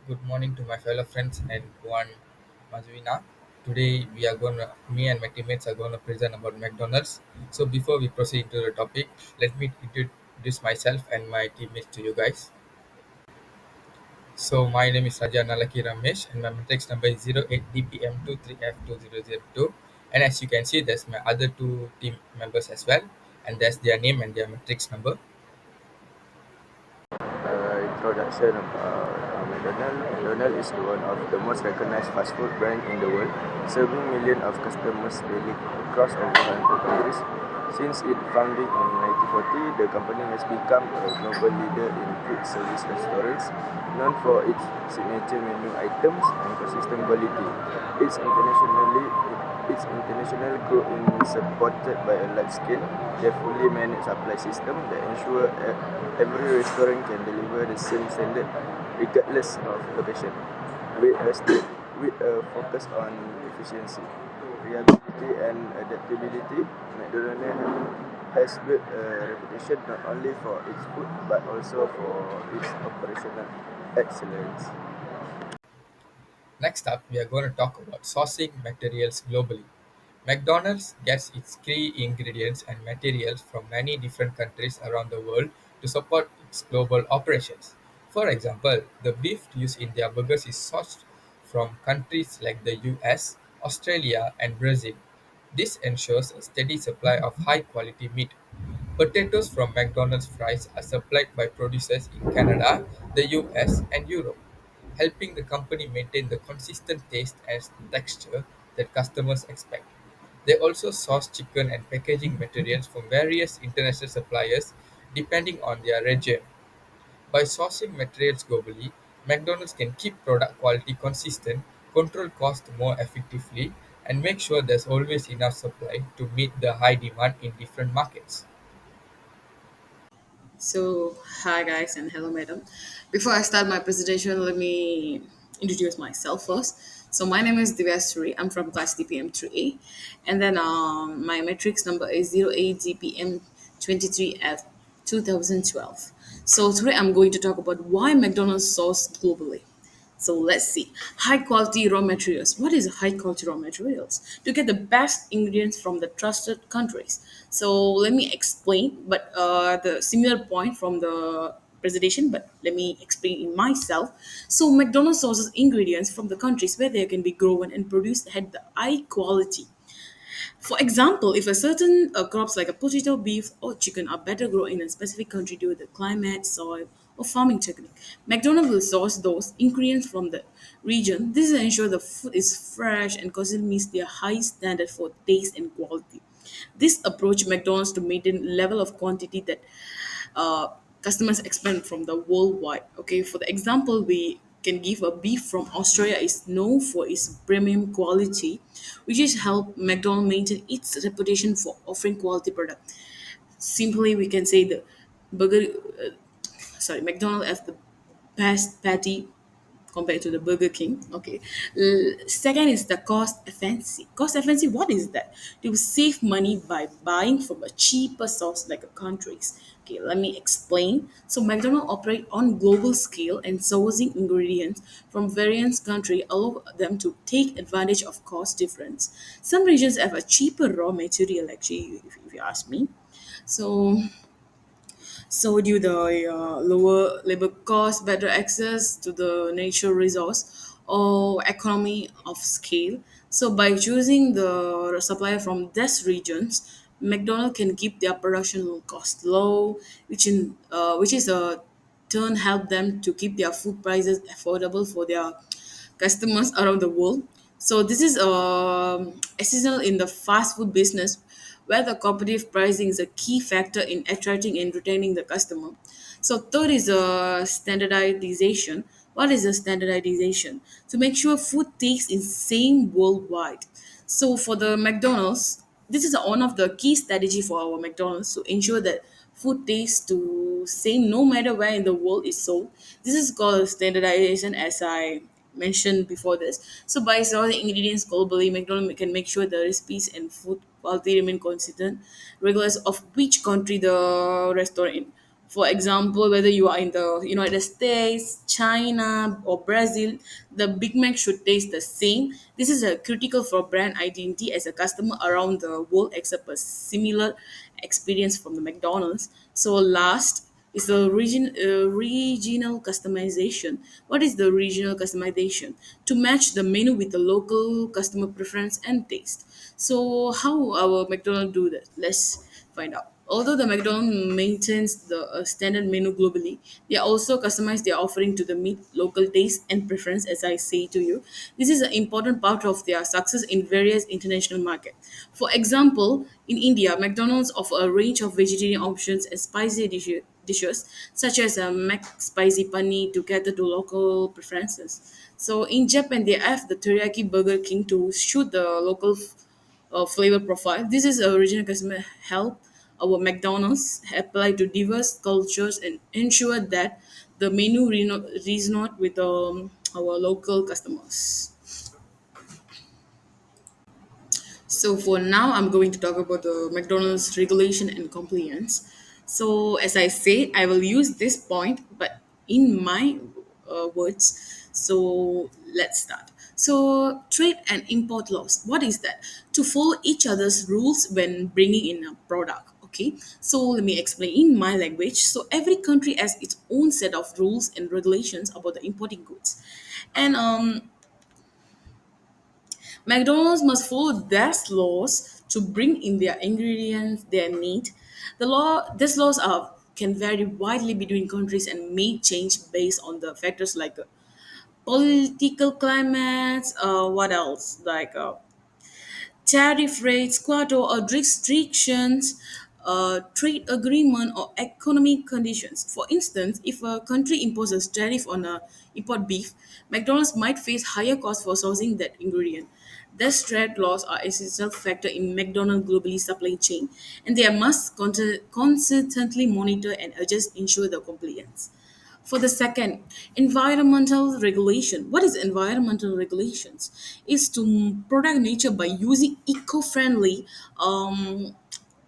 Good morning to my fellow friends and one Mazvina. Today me and my teammates are going to present about McDonald's. So before we proceed to the topic, let me introduce myself and my teammates to you guys. So my name is Rajay Ramesh and my matrix number is 08DPM23F2002. And as you can see, there's my other two team members as well. And that's their name and their matrix number. Introduction of McDonald's. McDonald's is one of the most recognized fast food brand in the world, serving millions of customers daily across over 100 countries. Since its founding in 1940, the company has become a global leader in quick service restaurants, known for its signature menu items and consistent quality. It's internationally its international growth is supported by a large-scale, carefully managed supply system that ensure every restaurant can deliver the same standard regardless of location. With a focus on efficiency, reliability, and adaptability, McDonald's has built a reputation not only for its food but also for its operational excellence. Next up, we are going to talk about sourcing materials globally. McDonald's gets its key ingredients and materials from many different countries around the world to support its global operations. For example, the beef used in their burgers is sourced from countries like the US, Australia, and Brazil. This ensures a steady supply of high quality meat. Potatoes from McDonald's fries are supplied by producers in Canada, the US, and Europe, helping the company maintain the consistent taste and texture that customers expect. They also source chicken and packaging materials from various international suppliers depending on their region. By sourcing materials globally, McDonald's can keep product quality consistent, control costs more effectively, and make sure there's always enough supply to meet the high demand in different markets. So, hi guys, and hello, madam. Before I start my presentation, let me introduce myself first. So, my name is Thivya. I'm from class DPM3A, and then my matrix number is 08DPM23F 2012. So, today I'm going to talk about why McDonald's source globally. So let's see. High quality raw materials. What is high quality raw materials? To get the best ingredients from the trusted countries. So let me explain, but the similar point from the presentation, but let me explain in myself. So McDonald's sources ingredients from the countries where they can be grown and produced at the high quality. For example, if a certain crops like a potato, beef, or chicken are better grown in a specific country due to the climate, soil, or farming technique, McDonald's will source those ingredients from the region. This will ensure the food is fresh and constantly meets their high standard for taste and quality. This approach McDonald's to maintain level of quantity that uh, customers expect from the worldwide. Okay, for the example, we can give a beef from Australia is known for its premium quality, which is help McDonald's maintain its reputation for offering quality product. Simply, we can say the burger, McDonald's has the best patty compared to the Burger King. Okay. Second is the cost efficiency. Cost efficiency, what is that? To save money by buying from a cheaper source like a countries. Okay, let me explain. So McDonald's operate on global scale and sourcing ingredients from various countries allow them to take advantage of cost difference. Some regions have a cheaper raw material actually, if you ask me. So due the lower labor cost, better access to the natural resource, or economy of scale. So by choosing the supplier from these regions, McDonald can keep their production cost low, which is a turn help them to keep their food prices affordable for their customers around the world. So this is essential in the fast food business, where the competitive pricing is a key factor in attracting and retaining the customer. So third is standardization. What is a standardization? To make sure food tastes in same worldwide. So for the McDonald's, this is one of the key strategy for our McDonald's to ensure that food tastes to same no matter where in the world is sold. This is called standardization, as I mentioned before this. So by sourcing ingredients globally, McDonald's can make sure the recipes and food quality remain consistent, regardless of which country the restaurant in. For example, whether you are in the United States, China, or Brazil, the Big Mac should taste the same. This is a critical for brand identity as a customer around the world accept a similar experience from the McDonald's. So last is the regional customization. What is the regional customization? To match the menu with the local customer preference and taste. So how our McDonald's do that? Let's find out. Although the McDonald's maintains the standard menu globally, they also customize their offering to the meet local taste and preference, as I say to you. This is an important part of their success in various international markets. For example, in India, McDonald's offer a range of vegetarian options and spicy dishes such as a Mac spicy paneer to cater to local preferences. So in Japan, they have the teriyaki Burger King to suit the local flavor profile. This is original customer help our McDonald's apply to diverse cultures and ensure that the menu resonate with our local customers. So for now, I'm going to talk about the McDonald's regulation and compliance. So as I said, I will use this point, but in my words. So let's start. So trade and import laws. What is that? To follow each other's rules when bringing in a product. Okay. So let me explain in my language. So every country has its own set of rules and regulations about the importing goods, and McDonald's must follow their laws to bring in their ingredients they need. These laws are can vary widely between countries and may change based on the factors like political climates. What else? Like tariff rates, quota or restrictions, trade agreement, or economic conditions. For instance, if a country imposes tariff on a import beef, McDonald's might face higher costs for sourcing that ingredient. These trade laws are essential factor in McDonald's globally supply chain, and they must constantly monitor and adjust ensure the compliance. For the second, environmental regulation. What is environmental regulations? Is to protect nature by using eco-friendly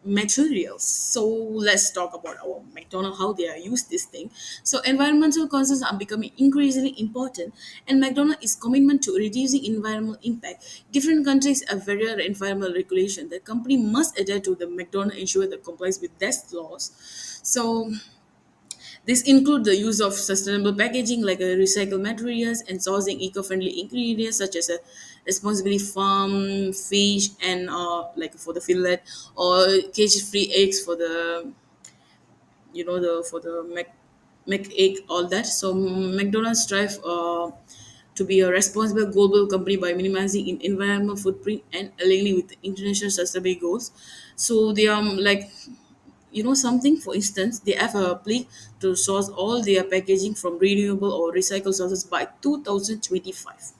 materials. So let's talk about our McDonald's, how they are used this thing. So environmental concerns are becoming increasingly important, and McDonald's is commitment to reducing environmental impact. Different countries have various environmental regulation. The company must adhere to the McDonald's ensure that complies with these laws. So this include the use of sustainable packaging like recycled materials and sourcing eco-friendly ingredients such as responsibly farmed fish and like for the fillet or cage-free eggs for the the for the Mac egg all that. So McDonald's strive to be a responsible global company by minimizing environmental footprint and aligning with international sustainability goals. So they are like something, for instance, they have a plea to source all their packaging from renewable or recycled sources by 2025.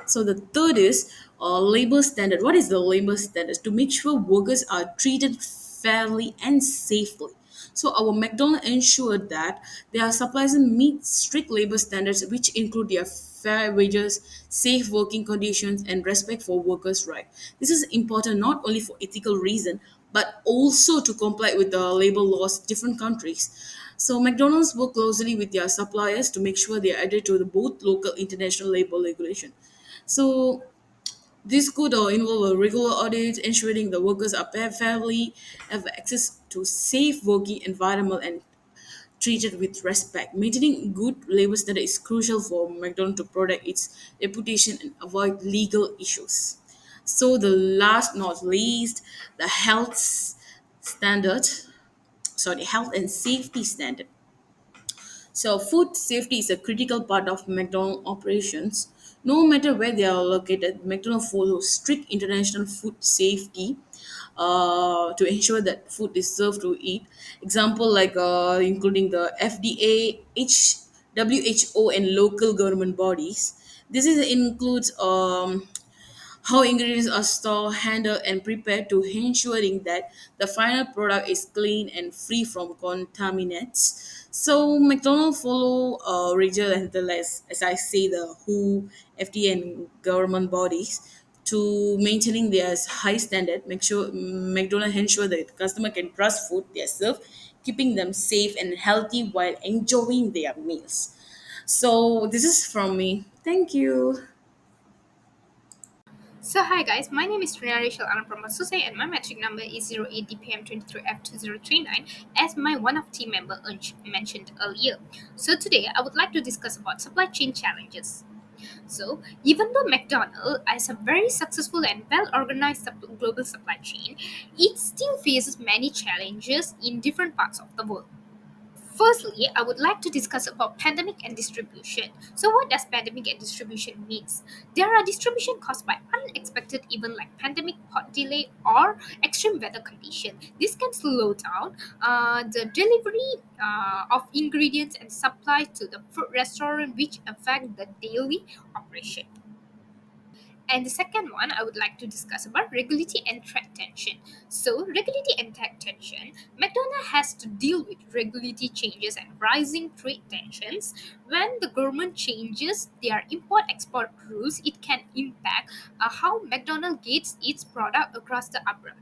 So the third is labor standard. What is the labor standard? To make sure workers are treated fairly and safely. So our McDonald's ensured that their suppliers meet strict labor standards, which include their fair wages, safe working conditions, and respect for workers' rights. This is important not only for ethical reason, but also to comply with the labor laws of different countries. So McDonald's work closely with their suppliers to make sure they adhere to the both local international labor regulation. So this could involve a regular audit, ensuring the workers are paid fairly, have access to safe working environment, and treated with respect. Maintaining good labor standards is crucial for McDonald's to protect its reputation and avoid legal issues. So the last not least, the standard, health and safety standard. So, food safety is a critical part of McDonald's operations. No matter where they are located, McDonald's follows strict international food safety to ensure that food is served to eat. Example like including the FDA, WHO, and local government bodies. Includes how ingredients are stored, handled, and prepared to ensuring that the final product is clean and free from contaminants. So McDonald's follow regional and as I say, the WHO, FDA, and government bodies to maintaining their high standard. Make sure McDonald's ensure that customer can trust food they serve keeping them safe and healthy while enjoying their meals. So this is from me. Thank you. So hi guys, my name is Trina Rachel Alan from Associate and my metric number is 08DPM23F2039 as my one of team member mentioned earlier. So today I would like to discuss about supply chain challenges. So even though McDonald's has a very successful and well organized global supply chain, it still faces many challenges in different parts of the world. Firstly, I would like to discuss about pandemic and distribution. So, what does pandemic and distribution means? There are distribution caused by unexpected event like pandemic, port delay, or extreme weather condition. This can slow down the delivery of ingredients and supply to the food restaurant, which affect the daily operation. And the second one, I would like to discuss about regulatory and trade tension. So, regulatory and trade tension, McDonald's has to deal with regulatory changes and rising trade tensions. When the government changes their import-export rules, it can impact how McDonald's gets its product across the abroad.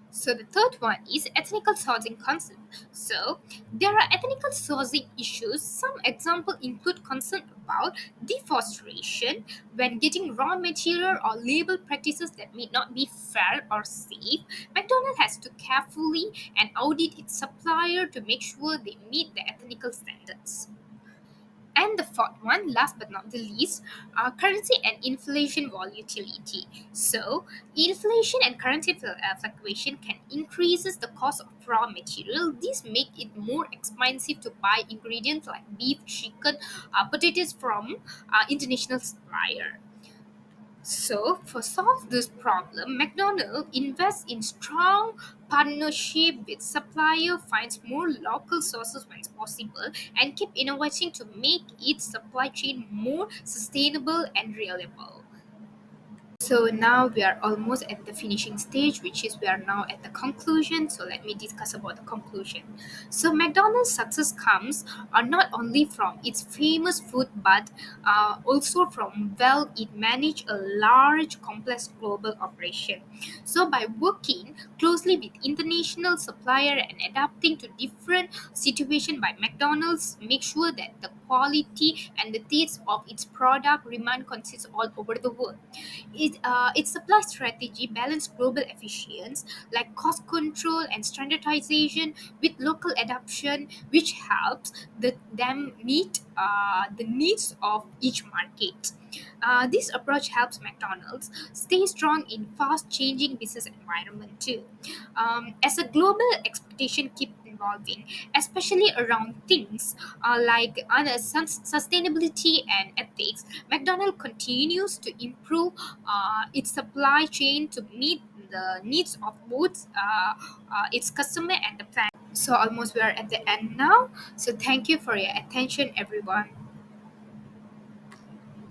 So the third one is ethnical sourcing concern. So there are ethnical sourcing issues. Some example include concern about deforestation when getting raw material or label practices that may not be fair or safe. McDonald's has to carefully and audit its supplier to make sure they meet the ethnical standards. And the fourth one, last but not the least, currency and inflation volatility. So, inflation and currency fluctuation can increases the cost of raw material. This make it more expensive to buy ingredients like beef, chicken, potatoes from international supplier. So, for solve this problem, McDonald's invests in strong partnership with supplier, finds more local sources when possible, and keep innovating to make its supply chain more sustainable and reliable. So now we are almost at the finishing stage, which is we are now at the conclusion. So let me discuss about the conclusion. So McDonald's success comes not only from its famous food, but also from well it managed a large, complex global operation. So by working closely with international supplier and adapting to different situation by McDonald's, make sure that the quality and the taste of its product remain consistent all over the world. Its supply strategy balance global efficiency like cost control and standardization with local adoption, which helps them meet the needs of each market. This approach helps McDonald's stay strong in fast-changing business environment too. As a global expectation keep evolving, especially around things like sustainability and ethics, McDonald's continues to improve its supply chain to meet the needs of both its customer and the planet. So almost we are at the end now. So thank you for your attention, everyone.